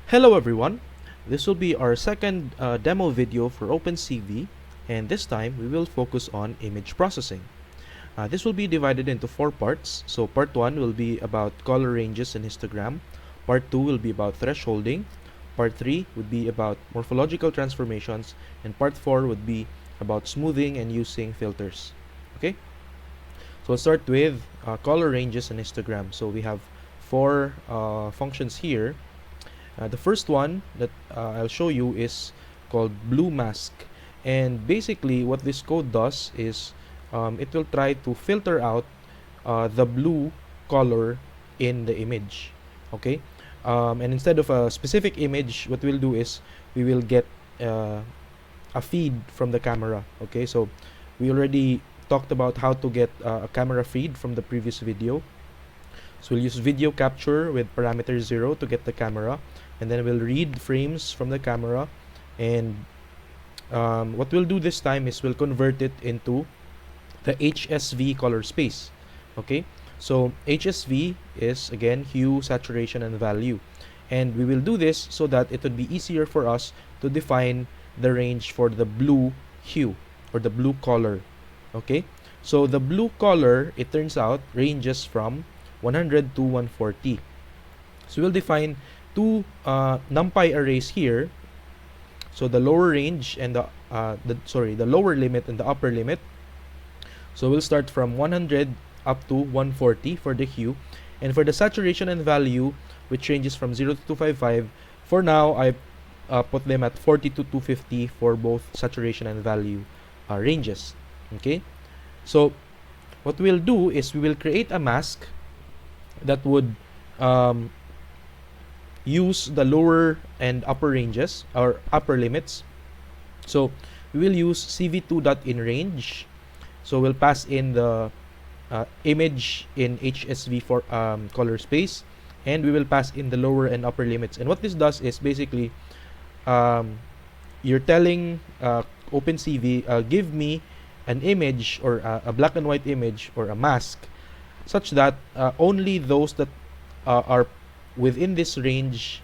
Hello everyone, this will be our second demo video for OpenCV, and this time we will focus on image processing. This will be divided into 4 parts. So part 1 will be about color ranges in histogram, part 2 will be about thresholding, part 3 would be about morphological transformations, and part 4 would be about smoothing and using filters. Okay, so we'll start with color ranges in histogram. So we have 4 functions here. The first one that I'll show you is called blue mask, and basically what this code does is it will try to filter out the blue color in the image. Okay, and instead of a specific image, what we'll do is we will get a feed from the camera. Okay, so we already talked about how to get a camera feed from the previous video. So we'll use video capture with parameter 0 to get the camera, and then we'll read frames from the camera, and what we'll do this time is we'll convert it into the HSV color space. Okay, so HSV is again hue, saturation, and value, and we will do this so that it would be easier for us to define the range for the blue hue or the blue color. Okay, so the blue color, it turns out, ranges from 100 to 140. So we'll define two numpy arrays here. So the lower range and the lower limit and the upper limit. So we'll start from 100 up to 140 for the hue, and for the saturation and value, which ranges from 0 to 255, for now I put them at 40 to 250 for both saturation and value ranges. Okay, so what we'll do is we will create a mask that would use the lower and upper ranges or upper limits. So we will use cv2.inRange. So we'll pass in the image in HSV for color space, and we will pass in the lower and upper limits. And what this does is basically you're telling OpenCV, give me an image or a black and white image or a mask such that only those that are within this range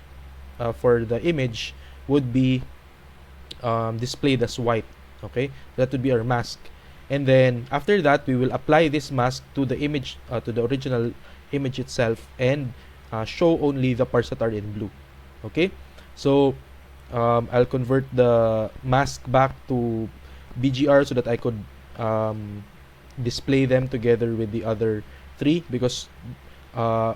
for the image would be displayed as white. Okay, that would be our mask, and then after that we will apply this mask to the image, to the original image itself, and show only the parts that are in blue. Okay, so I'll convert the mask back to BGR so that I could display them together with the other 3, because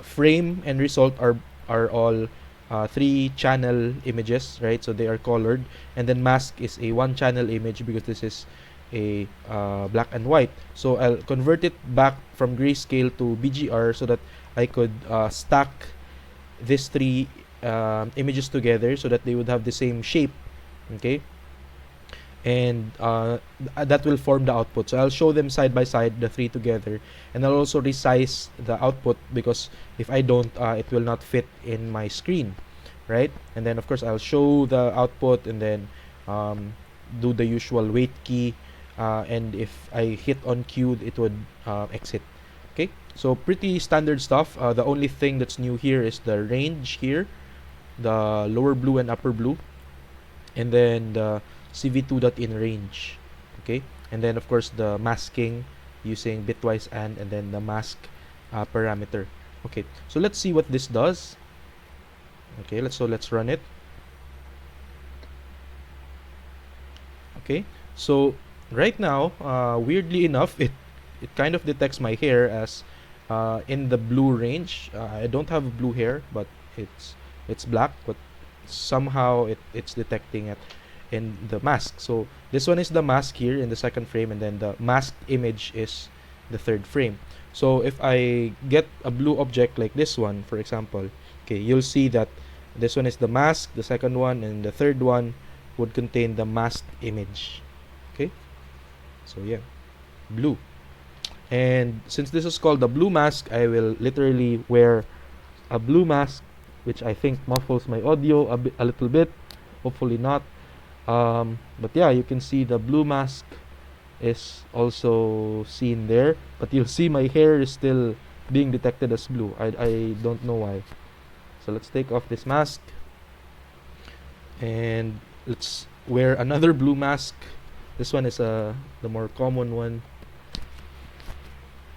frame and result are all 3 channel images, right? So they are colored, and then mask is a 1 channel image because this is a black and white. So I'll convert it back from grayscale to BGR so that I could stack these 3 images together so that they would have the same shape. Okay, and that will form the output. So I'll show them side by side, the 3 together, and I'll also resize the output because if I don't, it will not fit in my screen, right? And then of course I'll show the output, and then do the usual wait key, and if I hit on Q, it would exit. Okay, so pretty standard stuff. The only thing that's new here is the range here, the lower blue and upper blue, and then the cv2.inRange. Okay, and then of course the masking using bitwise and then the mask parameter. Okay, so let's see what this does. Okay, let's run it. Okay, so right now, weirdly enough, it kind of detects my hair as in the blue range. I don't have blue hair, but it's black, but somehow it's detecting it in the mask. So this one is the mask here in the second frame, and then the masked image is the third frame. So if I get a blue object like this one, for example, okay, you'll see that this one is the mask, the second one, and the third one would contain the masked image. Okay, so yeah, blue. And since this is called the blue mask, I will literally wear a blue mask, which I think muffles my audio a little bit, hopefully not. But yeah, you can see the blue mask is also seen there, but you'll see my hair is still being detected as blue. I don't know why. So let's take off this mask. And let's wear another blue mask. This one is the more common one.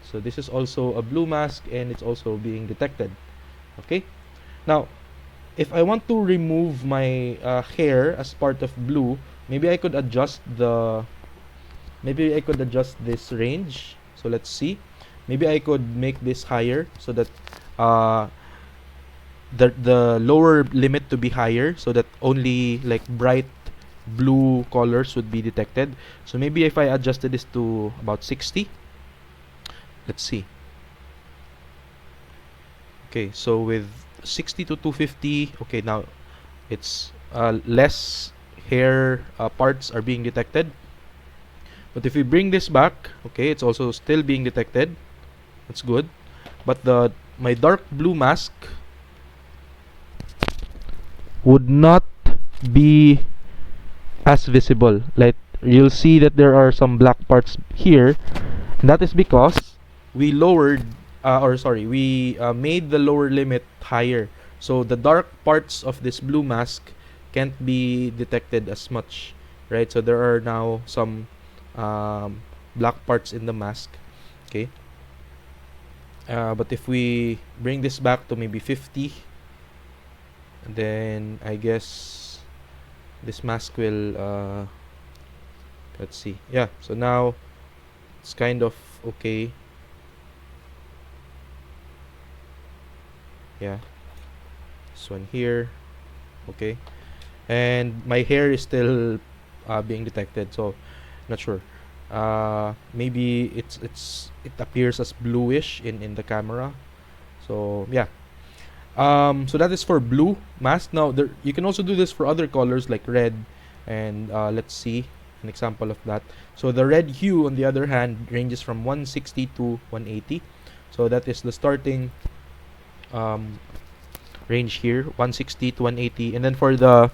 So this is also a blue mask, and it's also being detected. Okay. Now, if I want to remove my hair as part of blue, maybe I could adjust this range. So let's see. Maybe I could make this higher so that uh, the lower limit to be higher, so that only like bright blue colors would be detected. So maybe if I adjusted this to about 60, let's see. Okay, so with 60 to 250, okay, now it's less hair parts are being detected. But if we bring this back, okay, it's also still being detected. That's good. But my dark blue mask would not be as visible. Like, you'll see that there are some black parts here, and that is because we lowered we made the lower limit higher, so the dark parts of this blue mask can't be detected as much, right? So there are now some black parts in the mask. Okay, but if we bring this back to maybe 50, then I guess this mask will let's see. Yeah, so now it's kind of okay. Yeah, this one here, okay, and my hair is still being detected, so not sure. Maybe it appears as bluish in the camera. So yeah, so that is for blue mask. Now you can also do this for other colors like red, and let's see an example of that. So the red hue, on the other hand, ranges from 160 to 180. So that is the starting range here, 160 to 180. And then for the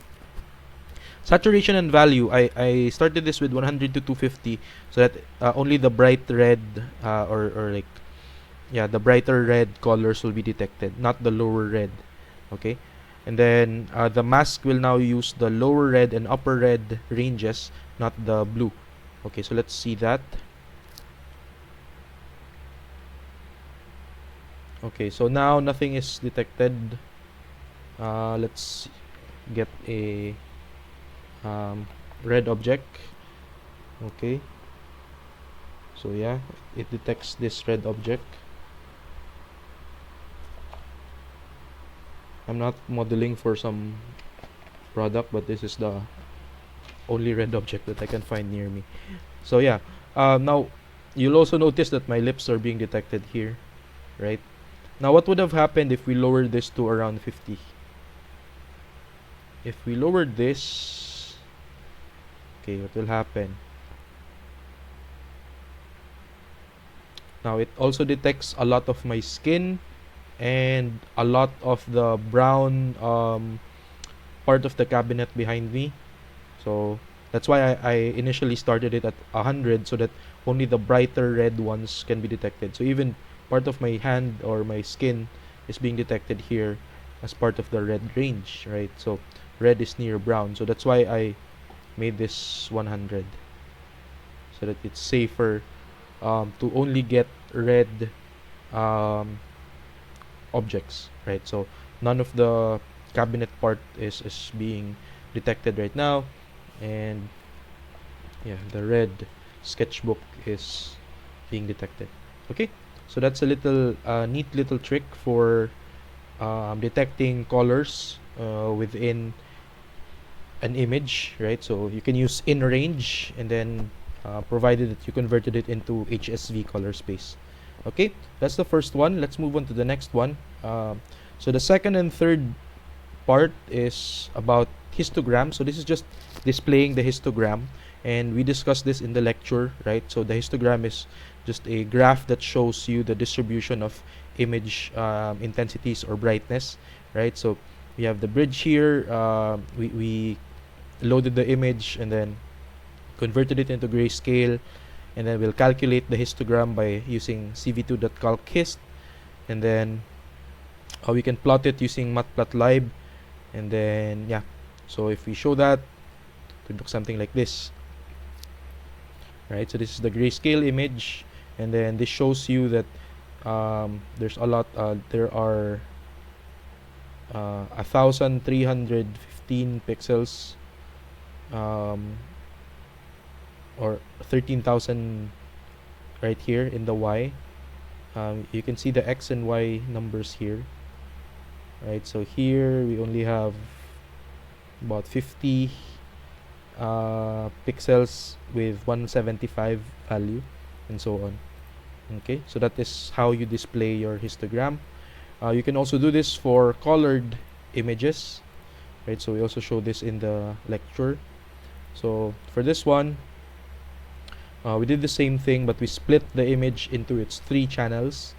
saturation and value, I started this with 100 to 250, so that only the bright red or like, yeah, the brighter red colors will be detected, not the lower red. Okay, and then the mask will now use the lower red and upper red ranges, not the blue. Okay, so let's see that. Okay, so now nothing is detected. Let's get a red object. Okay, so yeah, it detects this red object. I'm not modeling for some product, but this is the only red object that I can find near me. So yeah, now you'll also notice that my lips are being detected here, right? Now what would have happened if we lowered this to around 50? If we lowered this, okay, what will happen? Now it also detects a lot of my skin and a lot of the brown part of the cabinet behind me. So that's why I initially started it at 100, so that only the brighter red ones can be detected. So even part of my hand or my skin is being detected here as part of the red range, right? So red is near brown, so that's why I made this 100, so that it's safer to only get red objects, right? So none of the cabinet part is being detected right now, and yeah, the red sketchbook is being detected. Okay, so that's a little neat little trick for detecting colors within an image, right? So you can use in range, and then provided that you converted it into HSV color space. Okay, that's the first one. Let's move on to the next one. So the second and third part is about histogram. So this is just displaying the histogram, and we discussed this in the lecture, right? So the histogram is just a graph that shows you the distribution of image intensities or brightness, right? So we have the bridge here. We loaded the image and then converted it into grayscale, and then we'll calculate the histogram by using cv2.calc_hist, and then we can plot it using matplotlib, and then yeah, So if we show that, it would look something like this, right? So this is the grayscale image, and then this shows you that there's a lot. There are 1,315 pixels, or 13,000 right here in the Y. You can see the X and Y numbers here, right? So here we only have about 50 pixels with 175 value, and so on. Okay, so that is how you display your histogram. You can also do this for colored images, right? So we also show this in the lecture. So for this one, we did the same thing, but we split the image into its 3 channels.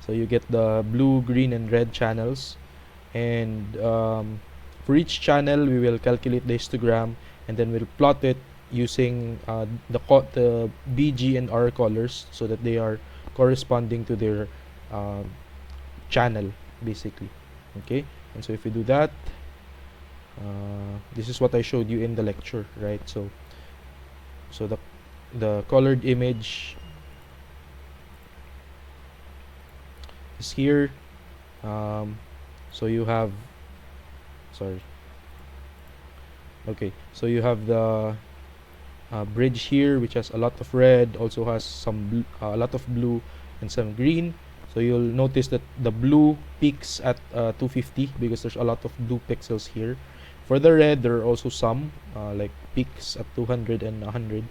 So you get the blue, green, and red channels, and for each channel we will calculate the histogram, and then we'll plot it using the B, G, and R colors, so that they are corresponding to their channel, basically. Okay, and so if we do that, this is what I showed you in the lecture, right? So the colored image is here. So you have, sorry, okay, so you have the bridge here, which has a lot of red, also has some a lot of blue and some green. So you'll notice that the blue peaks at 250 because there's a lot of blue pixels here. For the red, there are also some like peaks at 200 and 100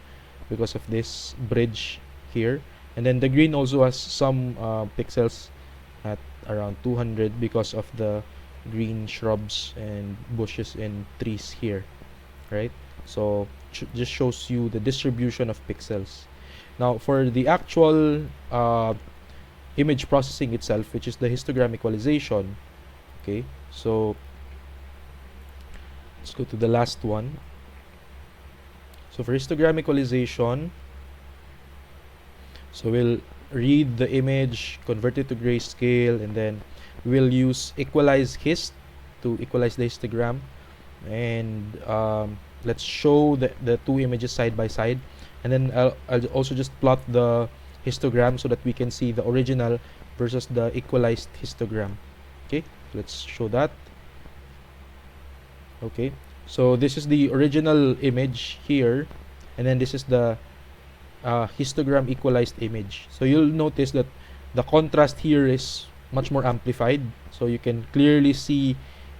because of this bridge here. And then the green also has some pixels at around 200 because of the green shrubs and bushes and trees here, right? So just shows you the distribution of pixels. Now for the actual image processing itself, which is the histogram equalization, okay, so let's go to the last one. So for histogram equalization, so we'll read the image, convert it to grayscale, and then we'll use equalize hist to equalize the histogram. And let's show the 2 images side by side, and then I'll also just plot the histogram so that we can see the original versus the equalized histogram. Okay, let's show that. Okay, so this is the original image here, and then this is the histogram equalized image. So you'll notice that the contrast here is much more amplified, so you can clearly see,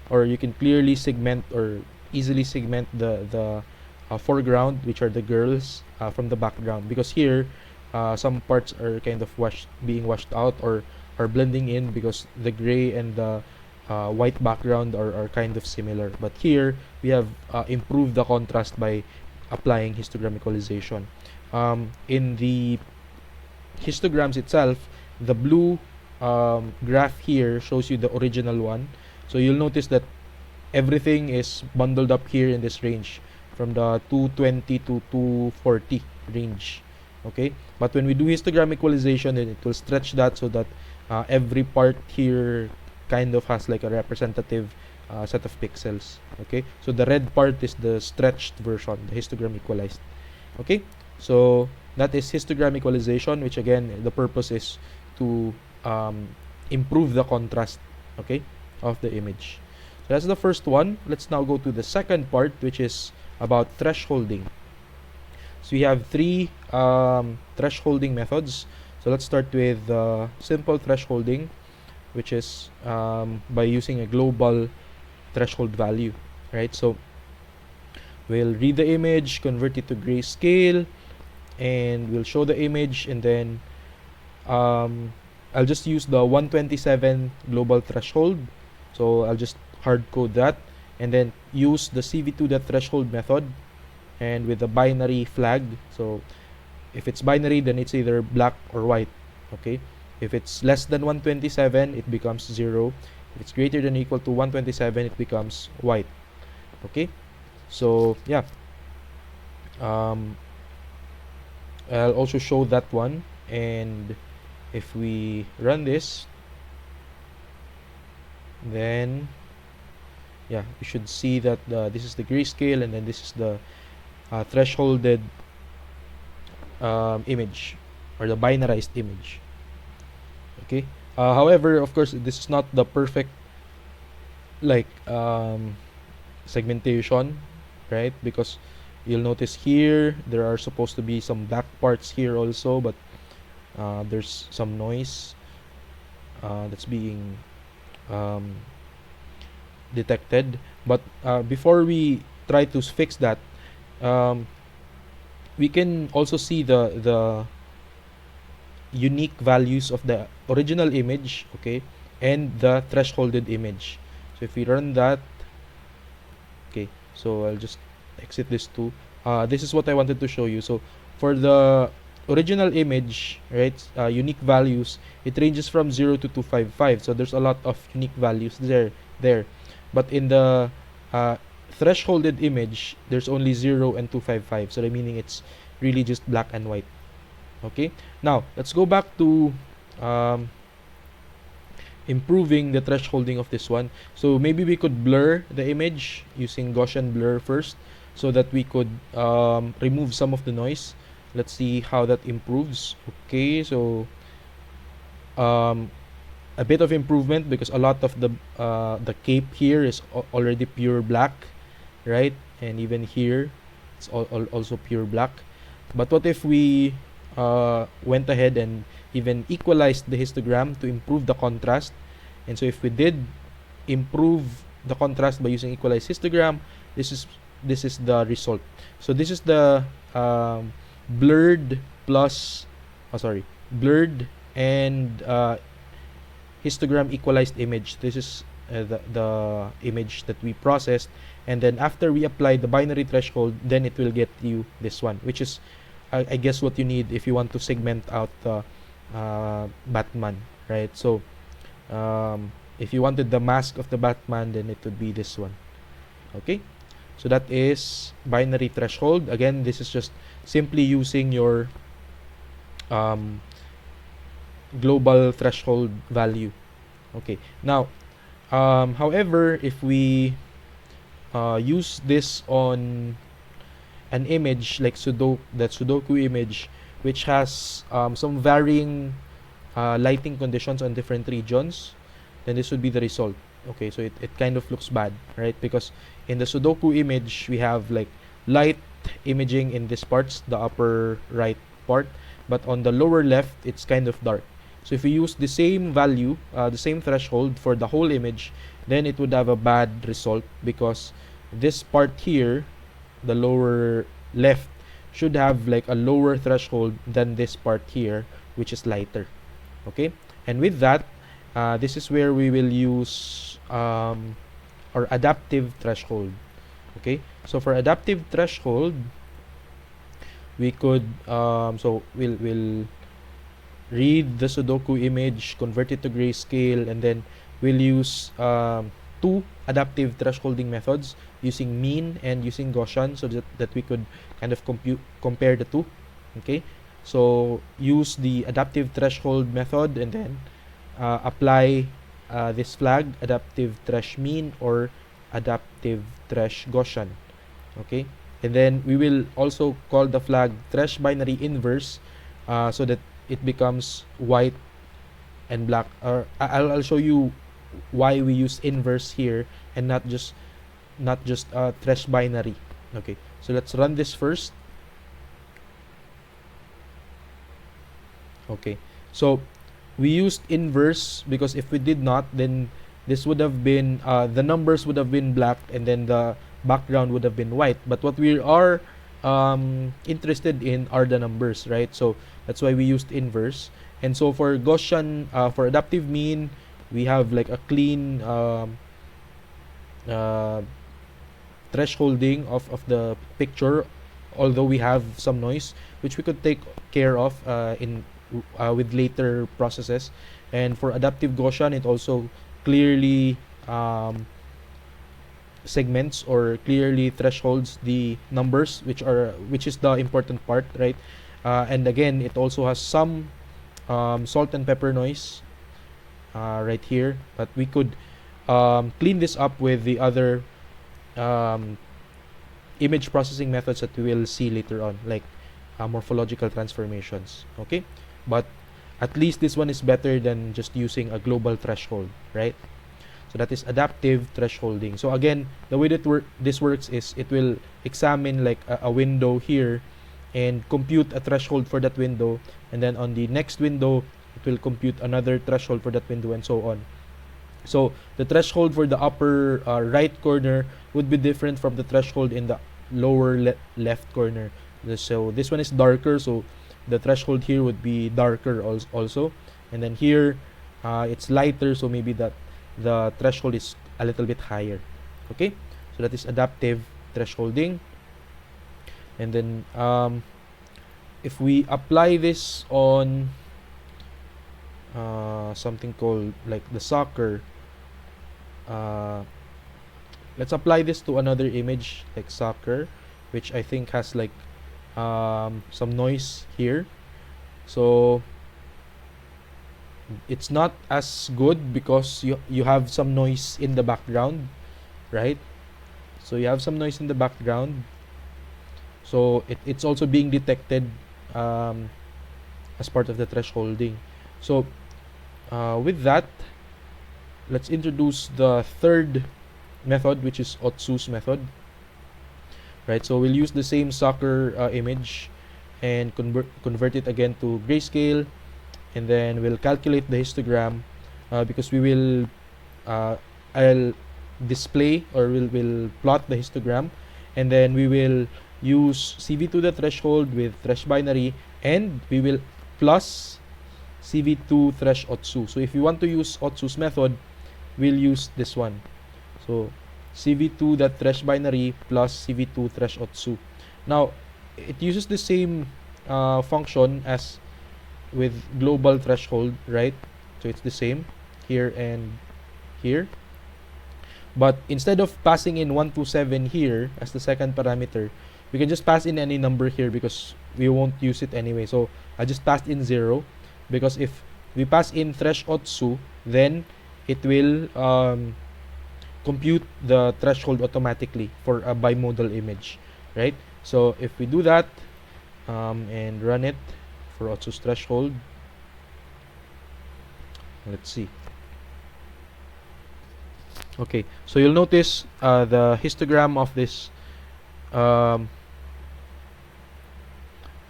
or you can clearly segment or easily segment the foreground, which are the girls, from the background, because here some parts are kind of being washed out or are blending in because the gray and the white background are kind of similar. But here we have improved the contrast by applying histogram equalization. In the histograms itself, the blue graph here shows you the original one. So you'll notice that everything is bundled up here in this range from the 220 to 240 range. Okay, but when we do histogram equalization, then it will stretch that so that every part here kind of has like a representative set of pixels. Okay, so the red part is the stretched version, the histogram equalized. Okay, so that is histogram equalization, which again the purpose is to improve the contrast, okay, of the image. So that's the first one. Let's now go to the second part, which is about thresholding. So we have 3 thresholding methods. So let's start with simple thresholding, which is by using a global threshold value, right? So we'll read the image, convert it to grayscale, and we'll show the image, and then I'll just use the 127 global threshold. So I'll just hard code that, and then use the cv2.threshold method, and with the binary flag. So if it's binary, then it's either black or white. Okay, if it's less than 127, it becomes 0. If it's greater than or equal to 127, it becomes white. Okay, so yeah, I'll also show that one. And if we run this, then yeah, you should see that this is the grayscale, and then this is the thresholded image, or the binarized image. Okay. However, of course, this is not the perfect, like, segmentation, right? Because you'll notice here there are supposed to be some black parts here also, but there's some noise that's being um, detected. But before we try to fix that, um, we can also see the unique values of the original image, okay, and the thresholded image. So if we run that, okay, so I'll just exit this too. This is what I wanted to show you. So for the original image, right, unique values, it ranges from 0 to 255. So there's a lot of unique values there. But in the thresholded image, there's only 0 and 255. So meaning it's really just black and white. Okay, now let's go back to improving the thresholding of this one. So maybe we could blur the image using Gaussian blur first, so that we could remove some of the noise. Let's see how that improves. Okay, so a bit of improvement, because a lot of the cape here is already pure black, right? And even here it's also pure black. But what if we went ahead and even equalized the histogram to improve the contrast? And so if we did improve the contrast by using equalized histogram, this is the result. So this is the blurred plus blurred and histogram equalized image. This is the image that we processed, and then after we apply the binary threshold, then it will get you this one, which is I guess what you need if you want to segment out the Batman, right? So if you wanted the mask of the Batman, then it would be this one. Okay, so that is binary threshold. Again, this is just simply using your global threshold value. Okay, now however, if we use this on an image like that Sudoku image, which has some varying lighting conditions on different regions, then this would be the result. Okay, so it kind of looks bad, right? Because in the Sudoku image, we have like light imaging in these parts, the upper right part, but on the lower left, it's kind of dark. So if we use the same value, the same threshold for the whole image, then it would have a bad result, because this part here, the lower left, should have like a lower threshold than this part here, which is lighter. Okay, and with that, this is where we will use our adaptive threshold. Okay, so for adaptive threshold, we could so we'll read the Sudoku image, convert it to grayscale, and then we'll use two adaptive thresholding methods, using mean and using Gaussian, so that we could kind of compare the two. Okay, so use the adaptive threshold method, and then apply this flag, adaptive thresh mean or adaptive thresh Gaussian. Okay, and then we will also call the flag thresh binary inverse, so that it becomes white and black. Or I'll show you why we use inverse here and not just thresh binary. Okay, so let's run this first. Okay, so we used inverse because if we did not, then this would have been the numbers would have been black, and then the background would have been white. But what we are interested in are the numbers, right? So that's why we used inverse. And so for Gaussian, for adaptive mean, we have like a clean thresholding of the picture, although we have some noise, which we could take care of in with later processes. And for adaptive Gaussian, it also clearly segments or clearly thresholds the numbers, which is the important part, right? And again, it also has some salt and pepper noise right here, but we could clean this up with the other image processing methods that we will see later on, like morphological transformations. Okay, but at least this one is better than just using a global threshold, right? So that is adaptive thresholding. So again, the way that this works is it will examine like a window here and compute a threshold for that window, and then on the next window it will compute another threshold for that window, and so on. So the threshold for the upper right corner would be different from the threshold in the lower left corner. So this one is darker, so the threshold here would be darker also, and then here it's lighter, so maybe that the threshold is a little bit higher. Okay, so that is adaptive thresholding. And then if we apply this on something called like the soccer, let's apply this to another image like soccer, which I think has like some noise here. So it's not as good because you have some noise in the background, right? So you have some noise in the background, so it's also being detected as part of the thresholding. So with that, let's introduce the third method, which is Otsu's method, right? So we'll use the same soccer image and convert it again to grayscale, and then we'll calculate the histogram because we will I'll display, or we'll plot the histogram, and then we will use CV2 the threshold with thresh binary, and we will plus CV2 thresh Otsu. So if you want to use Otsu's method, we'll use this one. So CV2 that thresh binary plus CV2 thresh Otsu. Now it uses the same function as with global threshold, right? So it's the same here and here, but instead of passing in 127 here as the second parameter, we can just pass in any number here because we won't use it anyway. So I just passed in 0 because if we pass in thresh Otsu, then it will compute the threshold automatically for a bimodal image, right? So if we do that and run it for Otsu's threshold, let's see. Okay, so you'll notice the histogram of this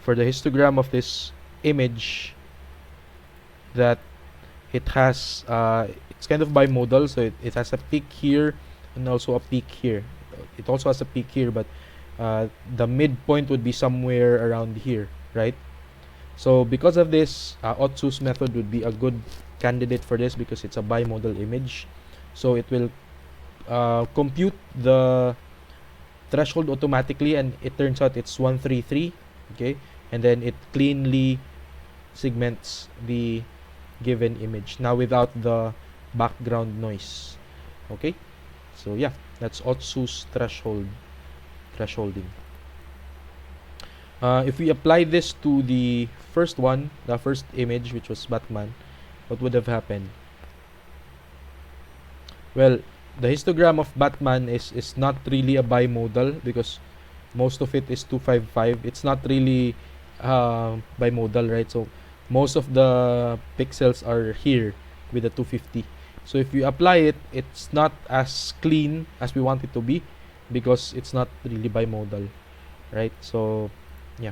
for the histogram of this image, that it has it's kind of bimodal, so it has a peak here and also a peak here. It also has a peak here, but the midpoint would be somewhere around here, right? So because of this, Otsu's method would be a good candidate for this because it's a bimodal image. So it will compute the threshold automatically, and it turns out it's 133. Okay, and then it cleanly segments the given image now without the background noise. Okay, so yeah, that's Otsu's thresholding. If we apply this to the first one, the first image, which was Batman, what would have happened? Well, the histogram of Batman is not really a bimodal because most of it is 255. It's not really bimodal, right? So most of the pixels are here with the 250. So if you apply it, it's not as clean as we want it to be because it's not really bimodal, right? So yeah,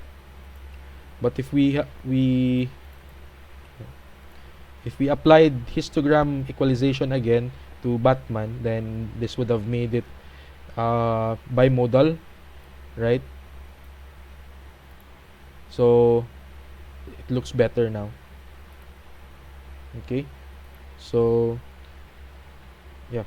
but if we applied histogram equalization again to Batman, then this would have made it bimodal, right? So it looks better now. Okay, so yeah,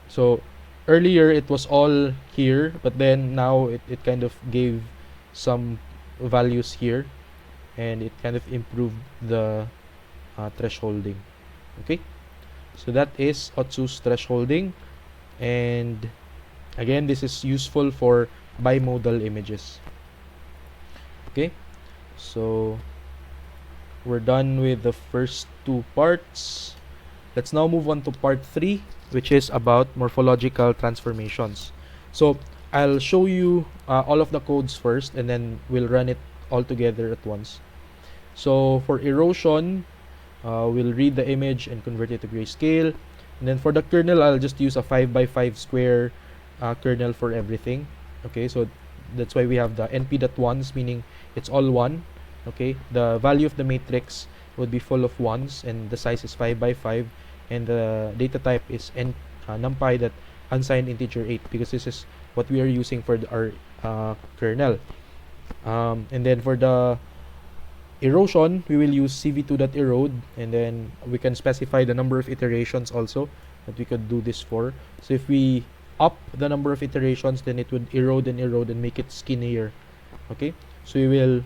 so earlier it was all here, but then now it kind of gave some values here, and it kind of improved the thresholding. Okay, so that is Otsu's thresholding, and again, this is useful for bimodal images. Okay, so we're done with the first two parts, let's now move on to part 3, which is about morphological transformations. So I'll show you all of the codes first, and then we'll run it all together at once. So for erosion, we'll read the image and convert it to grayscale. And then for the kernel, I'll just use a 5x5 square kernel for everything. Okay, so that's why we have the np.1s, meaning it's all 1. Okay, the value of the matrix would be full of 1s, and the size is 5x5, and the data type is numpy that unsigned integer 8, because this is what we are using for our kernel. And then for the erosion, we will use cv2.erode, and then we can specify the number of iterations also that we could do this for. So if we up the number of iterations, then it would erode and make it skinnier. Okay, so we will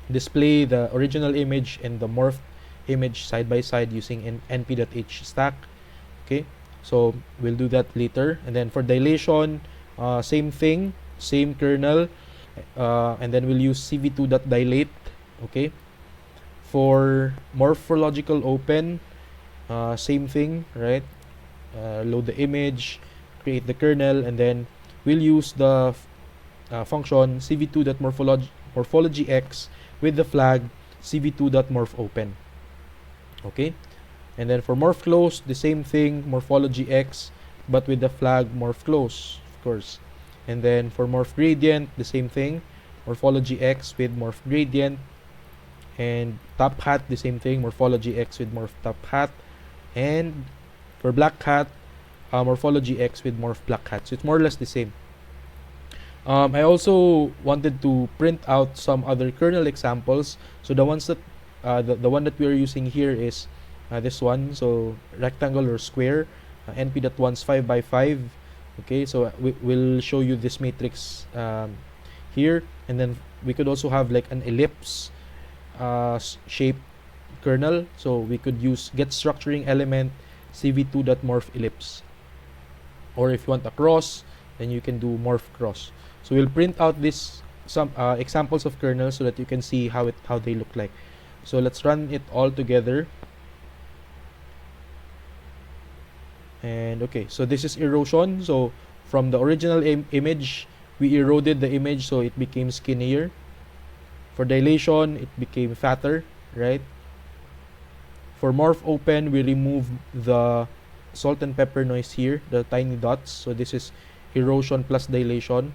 display the original image and the morphed image side by side using np.hstack. Okay, so we'll do that later. And then for dilation, same thing, same kernel, and then we'll use cv2.dilate. Okay, for morphological open, same thing, right? Load the image, create the kernel, and then we'll use the function cv2.morphologyx with the flag cv2.morphOpen. Okay, and then for morphClose, the same thing, morphologyx, but with the flag morphClose, of course. And then for morphGradient, the same thing, morphologyx with morphGradient. And top hat, the same thing, morphologyx with morph top hat. And for black hat, morphologyx with morph black hat. So it's more or less the same. I also wanted to print out some other kernel examples. So the ones that the one that we are using here is this one. So rectangle or square, np.1's 5x5. Okay, so we'll show you this matrix here, and then we could also have like an ellipse shape kernel. So we could use get structuring element cv2.morph ellipse, or if you want a cross, then you can do morph cross. So we'll print out this some examples of kernels so that you can see how they look like. So let's run it all together. And okay, so this is erosion. So from the original image, we eroded the image so it became skinnier. For dilation, it became fatter, right? For morph open, we remove the salt and pepper noise here, the tiny dots. So this is erosion plus dilation.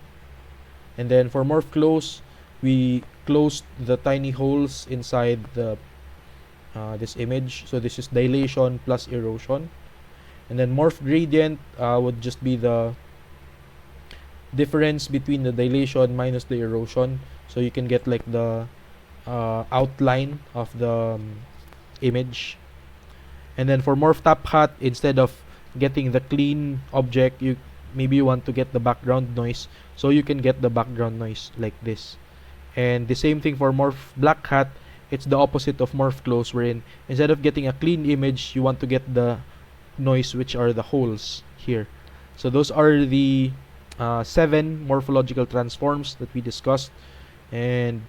And then for morph close, we closed the tiny holes inside the this image. So this is dilation plus erosion. And then morph gradient would just be the difference between the dilation minus the erosion. So you can get like the outline of the image. And then for morph top hat, instead of getting the clean object, you want to get the background noise, so you can get the background noise like this. And the same thing for morph black hat, it's the opposite of morph close, wherein instead of getting a clean image, you want to get the noise, which are the holes here. So those are the 7 morphological transforms that we discussed. And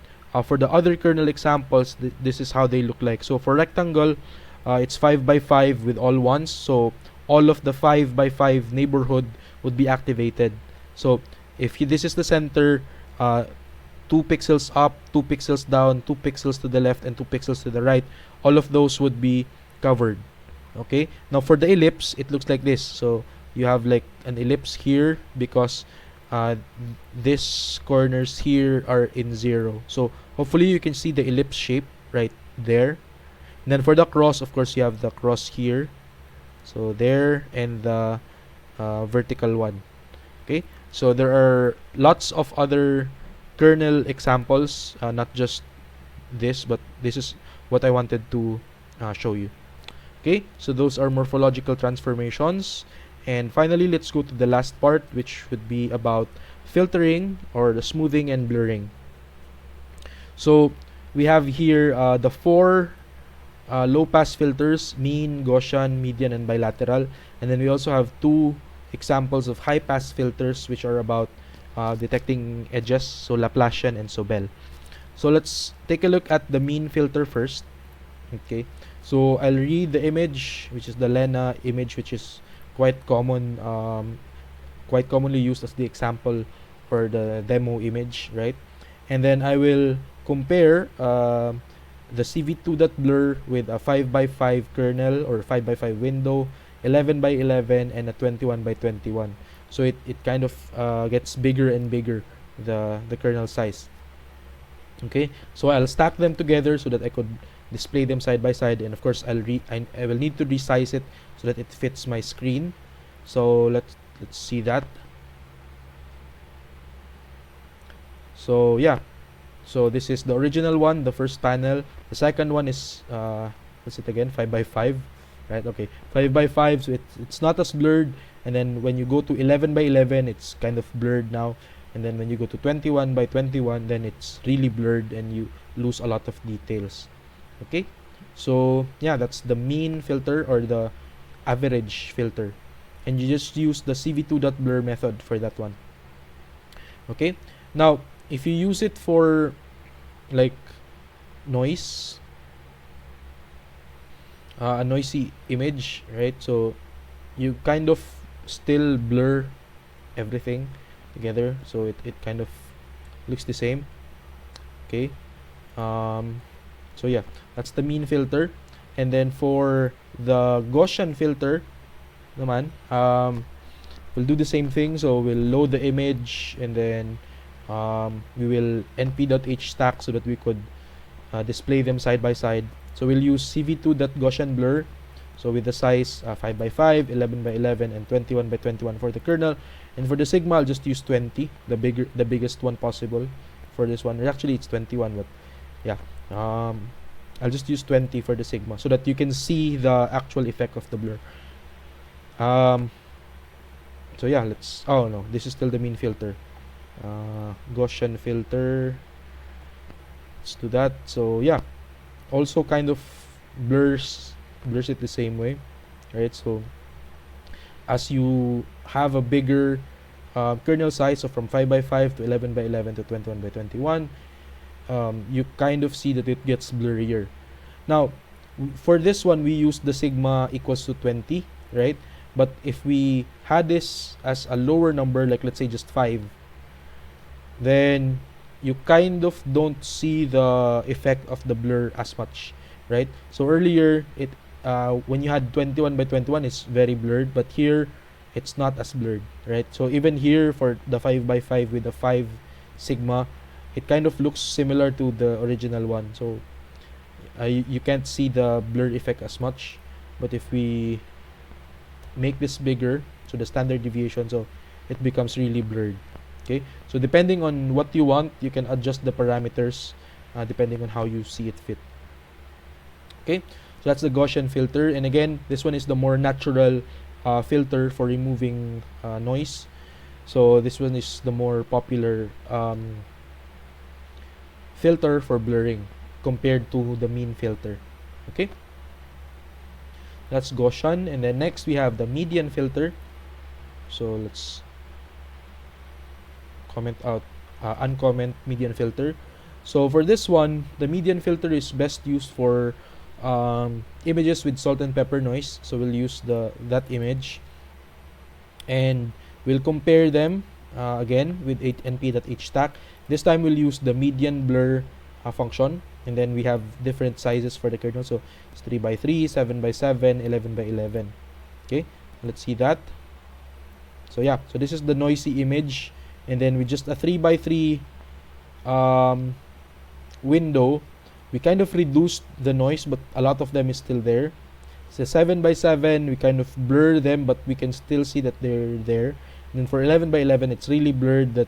for the other kernel examples, this is how they look like. So for rectangle, it's 5x5 with all ones, so all of the 5x5 neighborhood would be activated. So if this is the center, 2 pixels up, 2 pixels down, 2 pixels to the left, and 2 pixels to the right, all of those would be covered. Okay, now for the ellipse, it looks like this. So you have like an ellipse here because these corners here are in 0. So hopefully you can see the ellipse shape right there. And then for the cross, of course, you have the cross here. So there, and the vertical one. Okay, so there are lots of other kernel examples, not just this, but this is what I wanted to show you. Okay, so those are morphological transformations. And finally, let's go to the last part, which would be about filtering, or the smoothing and blurring. So we have here the 4 low-pass filters: mean, Gaussian, median, and bilateral. And then we also have 2 examples of high-pass filters, which are about detecting edges, so Laplacian and Sobel. So let's take a look at the mean filter first. Okay, So I'll read the image, which is the Lena image, which is quite common, quite commonly used as the example for the demo image, right? And then I will compare the CV2.blur with a 5x5 kernel or 5x5 window, 11x11, and a 21x21. So it kind of gets bigger and bigger, the kernel size. Okay, so I'll stack them together so that I could display them side by side, and of course I will need to resize it so that it fits my screen. So let's see that. So yeah, so this is the original one, the first panel. The second one is what's it again, 5x5, right? Okay, 5x5, so it's not as blurred, and then when you go to 11x11, it's kind of blurred now, and then when you go to 21x21, then it's really blurred and you lose a lot of details. Okay, so yeah, that's the mean filter or the average filter, and you just use the CV2.blur method for that one. Okay, now if you use it for like noise, a noisy image, right? So you kind of still blur everything together, so it kind of looks the same. Okay, so yeah, that's the mean filter. And then for the Gaussian filter naman, we'll do the same thing. So we'll load the image, and then we will np.hstack so that we could display them side by side. So we'll use cv2.gaussianblur, so with the size 5x5, 11x11, and 21x21 for the kernel. And for the sigma, I'll just use 20, the biggest one possible for this one. Actually, it's 21, but yeah, I'll just use 20 for the sigma so that you can see the actual effect of the blur. So yeah, oh no, this is still the mean filter. Gaussian filter, let's do that. So yeah, also kind of blurs it the same way, right? So as you have a bigger kernel size, so from 5x5 to 11x11 to 21x21, you kind of see that it gets blurrier. Now for this one, we use the sigma equals to 20, right? But if we had this as a lower number, like let's say just 5, then you kind of don't see the effect of the blur as much, right? So earlier, when you had 21x21, it's very blurred, but here it's not as blurred, right? So even here for the 5x5 with the 5 sigma, it kind of looks similar to the original one. So you can't see the blur effect as much. But if we make this bigger, so the standard deviation, so it becomes really blurred. Okay, so depending on what you want, you can adjust the parameters depending on how you see it fit. Okay, so that's the Gaussian filter, and again, this one is the more natural filter for removing noise. So this one is the more popular filter for blurring compared to the mean filter. Okay, that's Gaussian, and then next we have the median filter. So let's uncomment median filter. So for this one, the median filter is best used for images with salt and pepper noise. So we'll use that image, and we'll compare them again with np.hstack. This time we'll use the median blur function, and then we have different sizes for the kernel. So it's 3x3, 7x7, 11x11. Okay, let's see that. So yeah, so this is the noisy image, and then with just a 3x3 window, we kind of reduced the noise, but a lot of them is still there. So 7x7, we kind of blur them, but we can still see that they're there. And then for 11x11, it's really blurred, that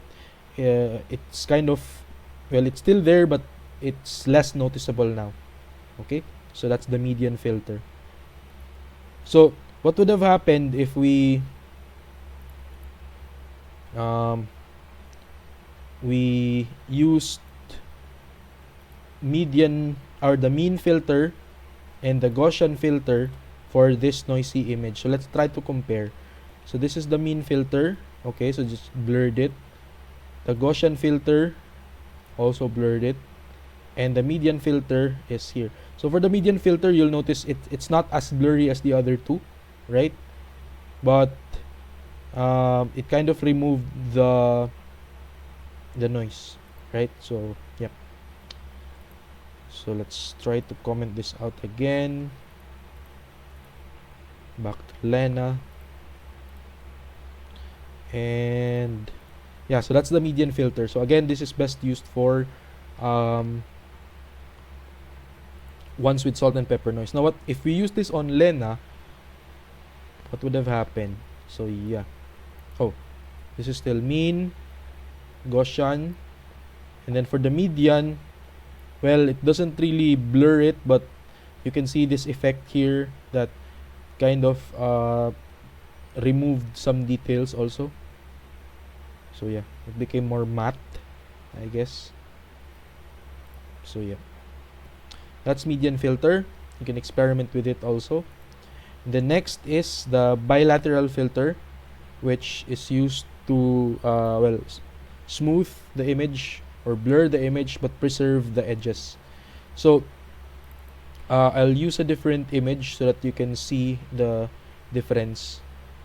it's kind of, well, it's still there, but it's less noticeable now. Okay, so that's the median filter. So what would have happened if we used median or the mean filter and the Gaussian filter for this noisy image? So let's try to compare. So this is the mean filter. Okay, so just blurred it. The Gaussian filter also blurred it, and the median filter is here. So for the median filter, you'll notice it's not as blurry as the other two, right? But it kind of removed the noise, right? So yeah. So let's try to comment this out again. Back to Lena. And yeah, so that's the median filter. So again, this is best used for ones with salt and pepper noise. Now, what if we use this on Lena? What would have happened? So yeah. Oh, this is still mean, Gaussian, and then for the median, well, it doesn't really blur it, but you can see this effect here that kind of removed some details also. So yeah, it became more matte, I guess. So yeah, that's median filter. You can experiment with it also. The next is the bilateral filter, which is used to smooth the image or blur the image but preserve the edges. So I'll use a different image so that you can see the difference,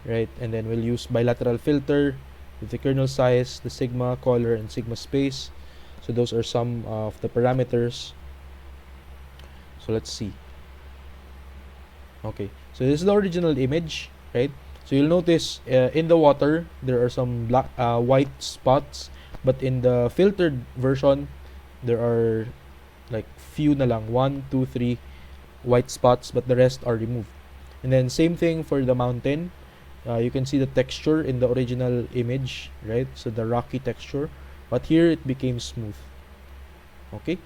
right? And then we'll use bilateral filter with the kernel size, the sigma, color, and sigma space. So those are some of the parameters. So let's see. Okay, so this is the original image, right? So you'll notice in the water there are some black white spots, but in the filtered version there are like few na lang, 1, 2, 3 white spots, but the rest are removed. And then same thing for the mountain. You can see the texture in the original image, right? So the rocky texture, but here it became smooth. Okay,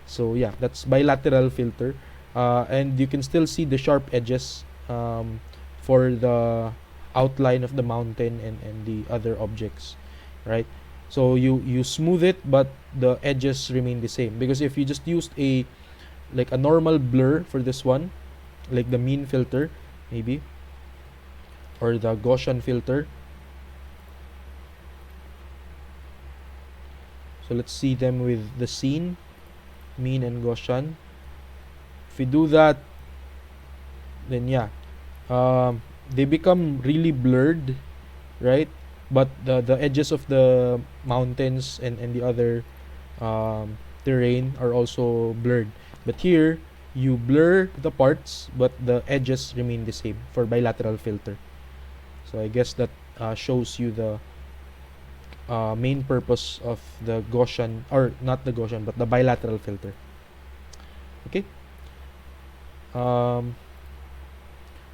so yeah, that's bilateral filter. And you can still see the sharp edges for the outline of the mountain and the other objects, right? So you smooth it, but the edges remain the same, because if you just used a normal blur for this one, like the mean filter maybe, or the Gaussian filter. So let's see them with the scene, mean and Gaussian. If we do that, then yeah, they become really blurred, right? But the edges of the mountains and the other terrain are also blurred. But here, you blur the parts, but the edges remain the same for bilateral filter. So I guess that shows you the main purpose of the Gaussian, or not the Gaussian, but the bilateral filter. Okay.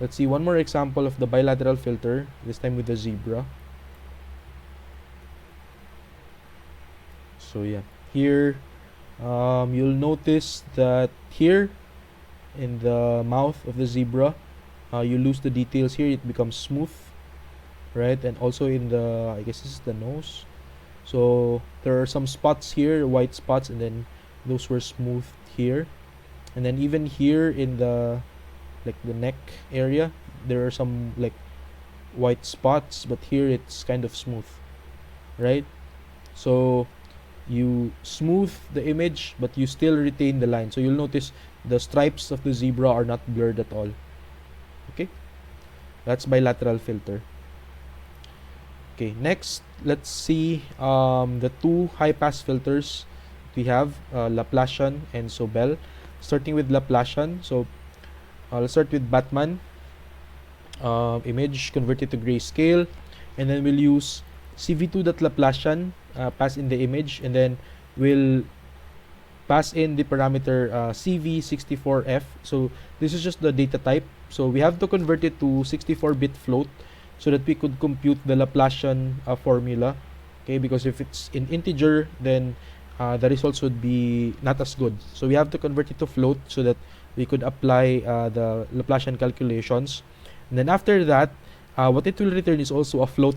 Let's see one more example of the bilateral filter, this time with the zebra. So yeah, here you'll notice that here in the mouth of the zebra, you lose the details here, it becomes smooth, right? And also in the, I guess this is the nose, so there are some spots here, white spots, and then those were smooth here. And then even here in the the neck area, there are some white spots, but here it's kind of smooth, right? So you smooth the image, but you still retain the line. So you'll notice the stripes of the zebra are not blurred at all. Okay, that's bilateral filter. Okay, next let's see the two high-pass filters we have, Laplacian and Sobel. Starting with Laplacian, so let's start with Batman image, convert it to grayscale, and then we'll use cv2.Laplacian pass in the image, and then we'll pass in the parameter cv64f. So this is just the data type, so we have to convert it to 64-bit float so that we could compute the Laplacian formula. Okay, because if it's in integer, then the results would be not as good. So we have to convert it to float so that we could apply the Laplacian calculations. And then after that, what it will return is also a float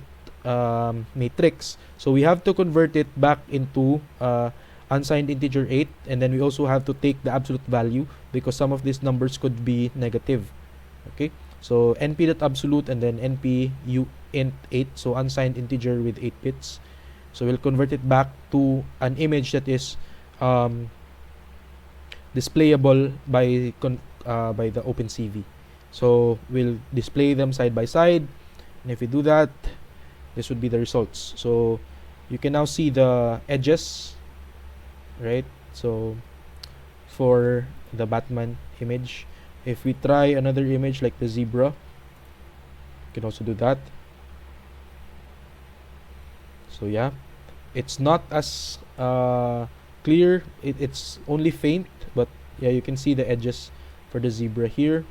matrix. So we have to convert it back into unsigned integer 8, and then we also have to take the absolute value because some of these numbers could be negative. Okay, so np.absolute and then np u int 8, so unsigned integer with 8 bits. So we'll convert it back to an image that is displayable by the OpenCV. So we'll display them side by side, and if we do that, this would be the results. So you can now see the edges, right? So for the Batman image, if we try another image like the zebra, you can also do that. So yeah, it's not as clear, it's only faint, but yeah, you can see the edges for the zebra here.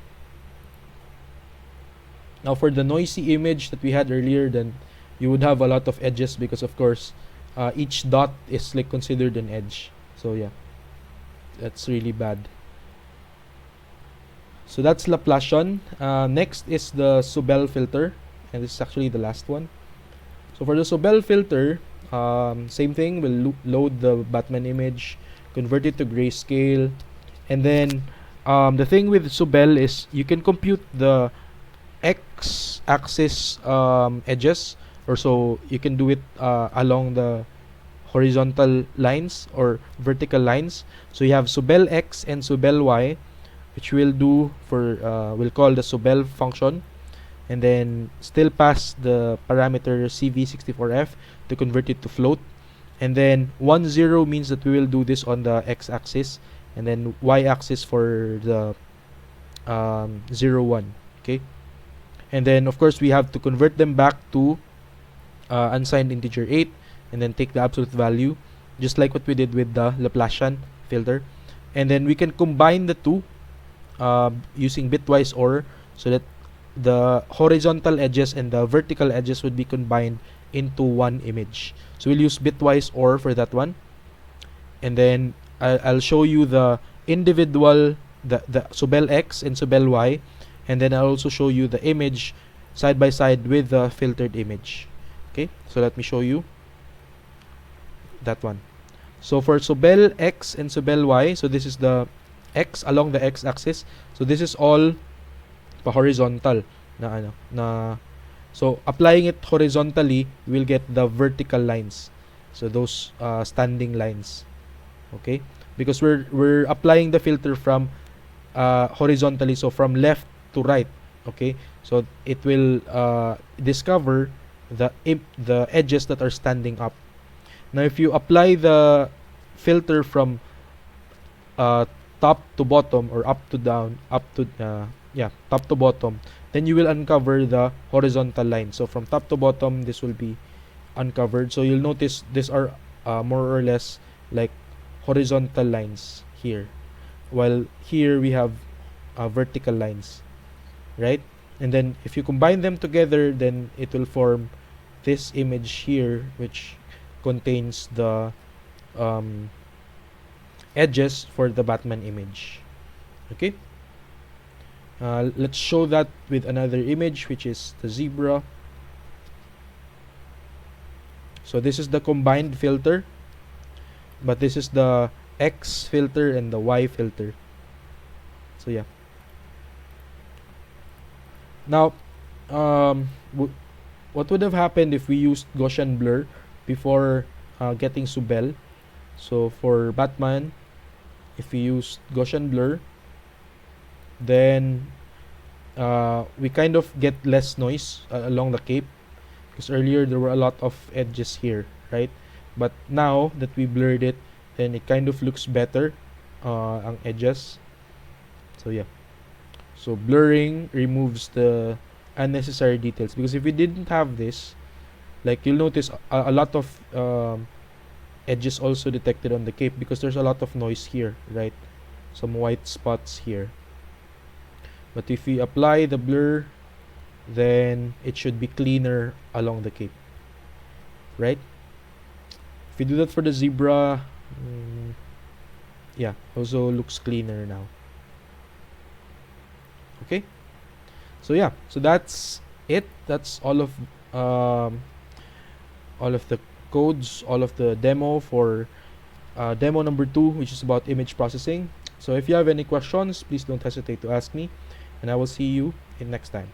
Now for the noisy image that we had earlier, then you would have a lot of edges because of course each dot is like considered an edge. So yeah, that's really bad. So that's Laplacian. Next is the Sobel filter, and this is actually the last one. So for the Sobel filter, same thing, we'll load the Batman image, convert it to grayscale, and then the thing with Sobel is you can compute the x-axis edges, or so you can do it along the horizontal lines or vertical lines. So you have Sobel x and Sobel y, which we'll do for we'll call the Sobel function, and then still pass the parameter CV64F to convert it to float. And then 1 0 means that we will do this on the x-axis, and then y-axis for the 0 1. Okay, and then of course we have to convert them back to unsigned integer 8, and then take the absolute value, just like what we did with the Laplacian filter. And then we can combine the two using bitwise OR, so that the horizontal edges and the vertical edges would be combined into one image. So we'll use bitwise OR for that one, and then I'll show you the individual, the Sobel X and Sobel Y, and then I'll also show you the image side by side with the filtered image. Okay, so let me show you that one. So for Sobel X and Sobel Y, so this is the X along the x-axis. So this is all horizontal so applying it horizontally, we'll get the vertical lines, so those standing lines. Okay, because we're applying the filter from horizontally, so from left to right. Okay, so it will discover the edges that are standing up. Now if you apply the filter from top to bottom, or up to down, top to bottom, then you will uncover the horizontal line. So from top to bottom, this will be uncovered. So you'll notice these are more or less like horizontal lines here, while here we have vertical lines, right? And then if you combine them together, then it will form this image here, which contains the edges for the Batman image. Okay, let's show that with another image, which is the zebra. So this is the combined filter, but this is the X filter and the Y filter. So yeah, now what would have happened if we used Gaussian blur before getting Sobel? So for Batman, if we use Gaussian blur, then we kind of get less noise along the cape, because earlier there were a lot of edges here, right? But now that we blurred it, then it kind of looks better ang edges. So yeah, so blurring removes the unnecessary details, because if we didn't have this, like you'll notice a lot of edges also detected on the cape, because there's a lot of noise here, right? Some white spots here. But if we apply the blur, then it should be cleaner along the cape, right? If we do that for the zebra, yeah, also looks cleaner now. Okay, so yeah, so that's it. That's all of the codes, all of the demo for demo number 2, which is about image processing. So if you have any questions, please don't hesitate to ask me, and I will see you in next time.